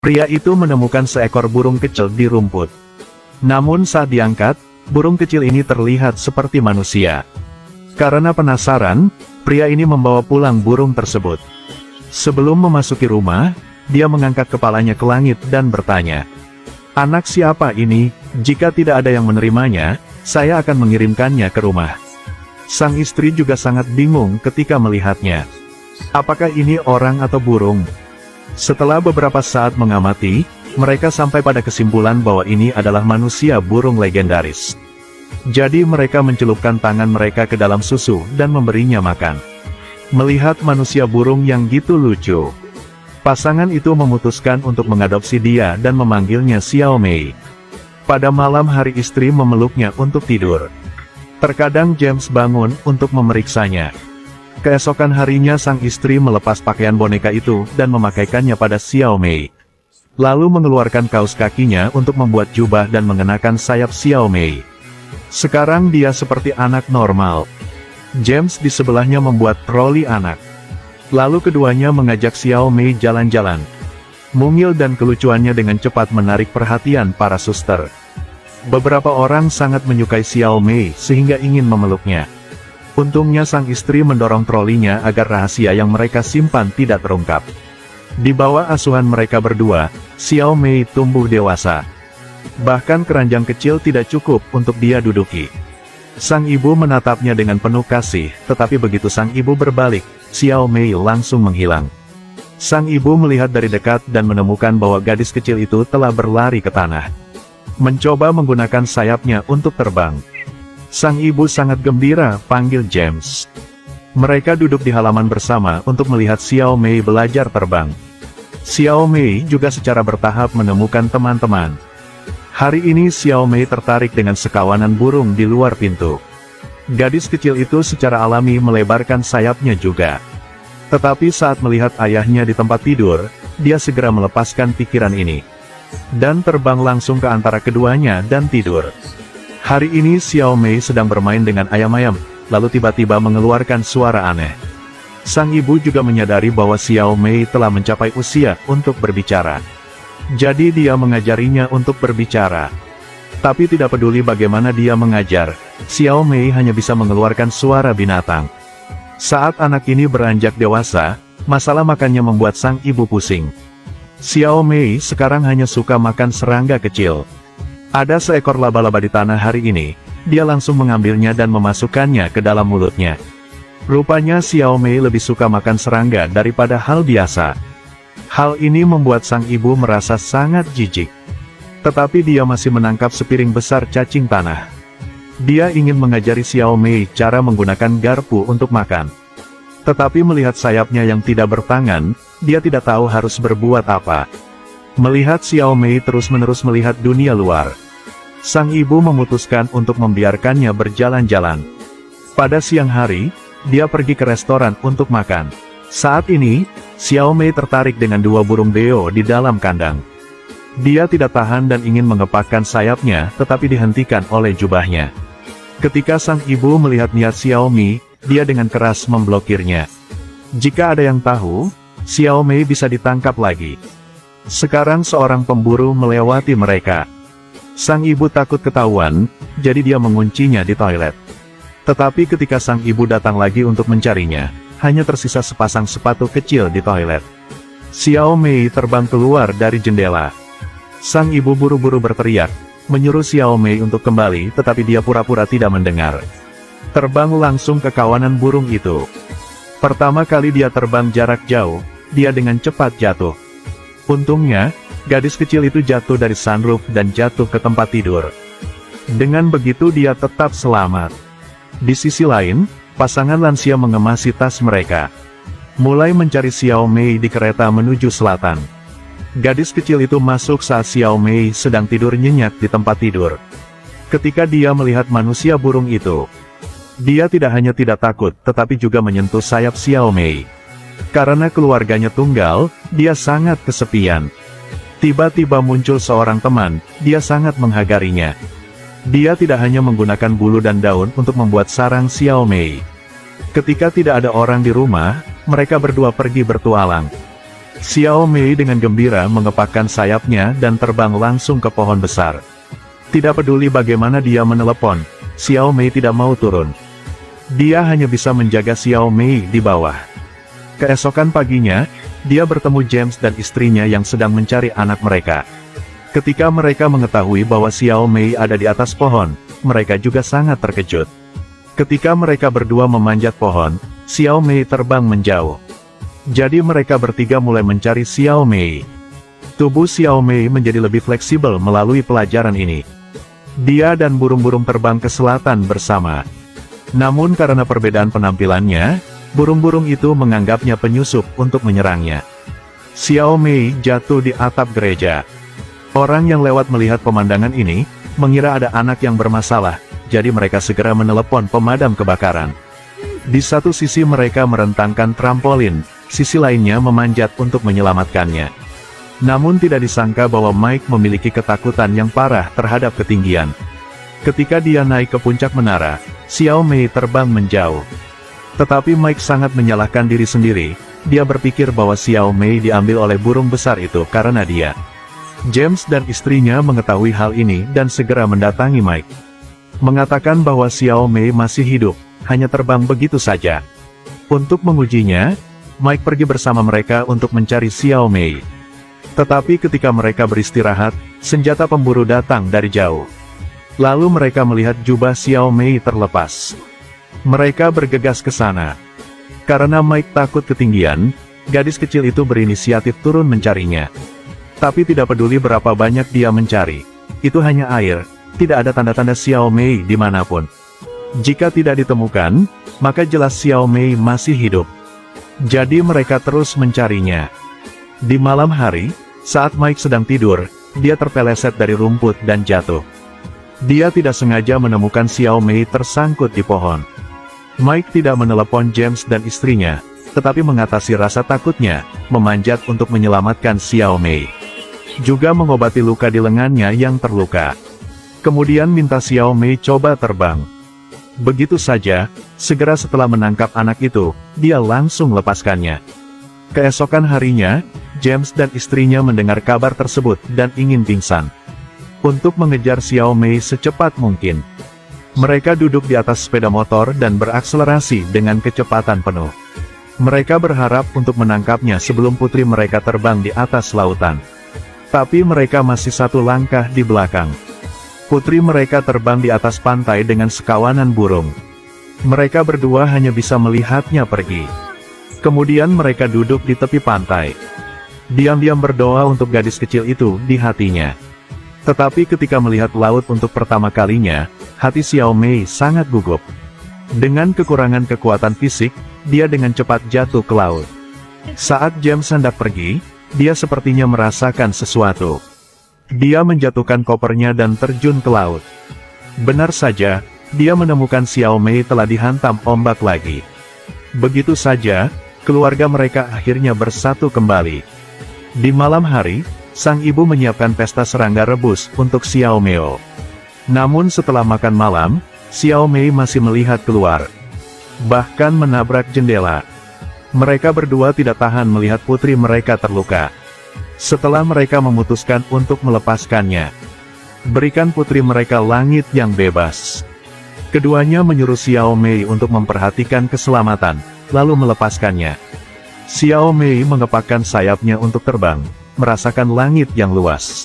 Pria itu menemukan seekor burung kecil di rumput. Namun saat diangkat, burung kecil ini terlihat seperti manusia. Karena penasaran, pria ini membawa pulang burung tersebut. Sebelum memasuki rumah, dia mengangkat kepalanya ke langit dan bertanya, "Anak siapa ini? Jika tidak ada yang menerimanya, saya akan mengirimkannya ke rumah." Sang istri juga sangat bingung ketika melihatnya. Apakah ini orang atau burung? Setelah beberapa saat mengamati, mereka sampai pada kesimpulan bahwa ini adalah manusia burung legendaris. Jadi mereka mencelupkan tangan mereka ke dalam susu dan memberinya makan. Melihat manusia burung yang gitu lucu, pasangan itu memutuskan untuk mengadopsi dia dan memanggilnya Xiao Mei. Pada malam hari istri memeluknya untuk tidur. Terkadang James bangun untuk memeriksanya. Keesokan harinya sang istri melepas pakaian boneka itu dan memakaikannya pada Xiao Mei. Lalu mengeluarkan kaos kakinya untuk membuat jubah dan mengenakan sayap Xiao Mei. Sekarang dia seperti anak normal. James di sebelahnya membuat troli anak. Lalu keduanya mengajak Xiao Mei jalan-jalan. Mungil dan kelucuannya dengan cepat menarik perhatian para suster. Beberapa orang sangat menyukai Xiao Mei sehingga ingin memeluknya. Untungnya sang istri mendorong trolinya agar rahasia yang mereka simpan tidak terungkap. Di bawah asuhan mereka berdua, Xiao Mei tumbuh dewasa. Bahkan keranjang kecil tidak cukup untuk dia duduki. Sang ibu menatapnya dengan penuh kasih, tetapi begitu sang ibu berbalik, Xiao Mei langsung menghilang. Sang ibu melihat dari dekat dan menemukan bahwa gadis kecil itu telah berlari ke tanah. Mencoba menggunakan sayapnya untuk terbang. Sang ibu sangat gembira, panggil James. Mereka duduk di halaman bersama untuk melihat Xiao Mei belajar terbang. Xiao Mei juga secara bertahap menemukan teman-teman. Hari ini Xiao Mei tertarik dengan sekawanan burung di luar pintu. Gadis kecil itu secara alami melebarkan sayapnya juga. Tetapi saat melihat ayahnya di tempat tidur, dia segera melepaskan pikiran ini. Dan terbang langsung ke antara keduanya dan tidur. Hari ini Xiao Mei sedang bermain dengan ayam-ayam, lalu tiba-tiba mengeluarkan suara aneh. Sang ibu juga menyadari bahwa Xiao Mei telah mencapai usia untuk berbicara. Jadi dia mengajarinya untuk berbicara. Tapi tidak peduli bagaimana dia mengajar, Xiao Mei hanya bisa mengeluarkan suara binatang. Saat anak ini beranjak dewasa, masalah makannya membuat sang ibu pusing. Xiao Mei sekarang hanya suka makan serangga kecil. Ada seekor laba-laba di tanah hari ini, dia langsung mengambilnya dan memasukkannya ke dalam mulutnya. Rupanya Xiao Mei lebih suka makan serangga daripada hal biasa. Hal ini membuat sang ibu merasa sangat jijik. Tetapi dia masih menangkap sepiring besar cacing tanah. Dia ingin mengajari Xiao Mei cara menggunakan garpu untuk makan. Tetapi melihat sayapnya yang tidak bertangan, dia tidak tahu harus berbuat apa. Melihat Xiao Mei terus-menerus melihat dunia luar, sang ibu memutuskan untuk membiarkannya berjalan-jalan. Pada siang hari, dia pergi ke restoran untuk makan. Saat ini, Xiao Mei tertarik dengan dua burung beo di dalam kandang. Dia tidak tahan dan ingin mengepakkan sayapnya, tetapi dihentikan oleh jubahnya. Ketika sang ibu melihat niat Xiao Mei, dia dengan keras memblokirnya. Jika ada yang tahu, Xiao Mei bisa ditangkap lagi. Sekarang seorang pemburu melewati mereka. Sang ibu takut ketahuan, jadi dia menguncinya di toilet. Tetapi ketika sang ibu datang lagi untuk mencarinya, hanya tersisa sepasang sepatu kecil di toilet. Xiao Mei terbang keluar dari jendela. Sang ibu buru-buru berteriak, menyuruh Xiao Mei untuk kembali, tetapi dia pura-pura tidak mendengar. Terbang langsung ke kawanan burung itu. Pertama kali dia terbang jarak jauh, dia dengan cepat jatuh. Untungnya, gadis kecil itu jatuh dari sunroof dan jatuh ke tempat tidur. Dengan begitu dia tetap selamat. Di sisi lain, pasangan lansia mengemasi tas mereka. Mulai mencari Xiao Mei di kereta menuju selatan. Gadis kecil itu masuk saat Xiao Mei sedang tidur nyenyak di tempat tidur. Ketika dia melihat manusia burung itu, dia tidak hanya tidak takut, tetapi juga menyentuh sayap Xiao Mei. Karena keluarganya tunggal, dia sangat kesepian. Tiba-tiba muncul seorang teman, dia sangat menghagarinya. Dia tidak hanya menggunakan bulu dan daun untuk membuat sarang Xiao Mei. Ketika tidak ada orang di rumah, mereka berdua pergi bertualang. Xiao Mei dengan gembira mengepakkan sayapnya dan terbang langsung ke pohon besar. Tidak peduli bagaimana dia menelepon, Xiao Mei tidak mau turun. Dia hanya bisa menjaga Xiao Mei di bawah. Keesokan paginya, dia bertemu James dan istrinya yang sedang mencari anak mereka. Ketika mereka mengetahui bahwa Xiao Mei ada di atas pohon, mereka juga sangat terkejut. Ketika mereka berdua memanjat pohon, Xiao Mei terbang menjauh. Jadi mereka bertiga mulai mencari Xiao Mei. Tubuh Xiao Mei menjadi lebih fleksibel melalui pelajaran ini. Dia dan burung-burung terbang ke selatan bersama. Namun karena perbedaan penampilannya, burung-burung itu menganggapnya penyusup untuk menyerangnya. Xiao Mei jatuh di atap gereja. Orang yang lewat melihat pemandangan ini, mengira ada anak yang bermasalah, jadi mereka segera menelepon pemadam kebakaran. Di satu sisi mereka merentangkan trampolin, sisi lainnya memanjat untuk menyelamatkannya. Namun tidak disangka bahwa Mike memiliki ketakutan yang parah terhadap ketinggian. Ketika dia naik ke puncak menara, Xiao Mei terbang menjauh. Tetapi Mike sangat menyalahkan diri sendiri, dia berpikir bahwa Xiao Mei diambil oleh burung besar itu karena dia. James dan istrinya mengetahui hal ini dan segera mendatangi Mike. Mengatakan bahwa Xiao Mei masih hidup, hanya terbang begitu saja. Untuk mengujinya, Mike pergi bersama mereka untuk mencari Xiao Mei. Tetapi ketika mereka beristirahat, senjata pemburu datang dari jauh. Lalu mereka melihat jubah Xiao Mei terlepas. Mereka bergegas ke sana. Karena Mike takut ketinggian, gadis kecil itu berinisiatif turun mencarinya. Tapi tidak peduli berapa banyak dia mencari. Itu hanya air, tidak ada tanda-tanda Xiao Mei dimanapun. Jika tidak ditemukan, maka jelas Xiao Mei masih hidup. Jadi mereka terus mencarinya. Di malam hari, saat Mike sedang tidur, dia terpeleset dari rumput dan jatuh. Dia tidak sengaja menemukan Xiao Mei tersangkut di pohon. Mike tidak menelepon James dan istrinya, tetapi mengatasi rasa takutnya, memanjat untuk menyelamatkan Xiao Mei. Juga mengobati luka di lengannya yang terluka. Kemudian minta Xiao Mei coba terbang. Begitu saja, segera setelah menangkap anak itu, dia langsung lepaskannya. Keesokan harinya, James dan istrinya mendengar kabar tersebut dan ingin pingsan. Untuk mengejar Xiao Mei secepat mungkin, mereka duduk di atas sepeda motor dan berakselerasi dengan kecepatan penuh. Mereka berharap untuk menangkapnya sebelum putri mereka terbang di atas lautan. Tapi mereka masih satu langkah di belakang. Putri mereka terbang di atas pantai dengan sekawanan burung. Mereka berdua hanya bisa melihatnya pergi. Kemudian mereka duduk di tepi pantai. Diam-diam berdoa untuk gadis kecil itu di hatinya. Tetapi ketika melihat laut untuk pertama kalinya, hati Xiao Mei sangat gugup. Dengan kekurangan kekuatan fisik, dia dengan cepat jatuh ke laut. Saat James hendak pergi, dia sepertinya merasakan sesuatu. Dia menjatuhkan kopernya dan terjun ke laut. Benar saja, dia menemukan Xiao Mei telah dihantam ombak lagi. Begitu saja, keluarga mereka akhirnya bersatu kembali. Di malam hari, sang ibu menyiapkan pesta serangga rebus untuk Xiao Mei. Namun setelah makan malam, Xiao Mei masih melihat keluar. Bahkan menabrak jendela. Mereka berdua tidak tahan melihat putri mereka terluka. Setelah mereka memutuskan untuk melepaskannya, berikan putri mereka langit yang bebas. Keduanya menyuruh Xiao Mei untuk memperhatikan keselamatan, lalu melepaskannya. Xiao Mei mengepakkan sayapnya untuk terbang, merasakan langit yang luas.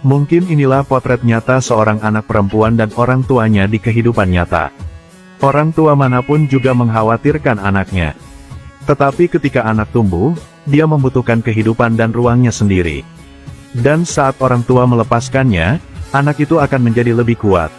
Mungkin inilah potret nyata seorang anak perempuan dan orang tuanya di kehidupan nyata. Orang tua manapun juga mengkhawatirkan anaknya. Tetapi ketika anak tumbuh, dia membutuhkan kehidupan dan ruangnya sendiri. Dan saat orang tua melepaskannya, anak itu akan menjadi lebih kuat.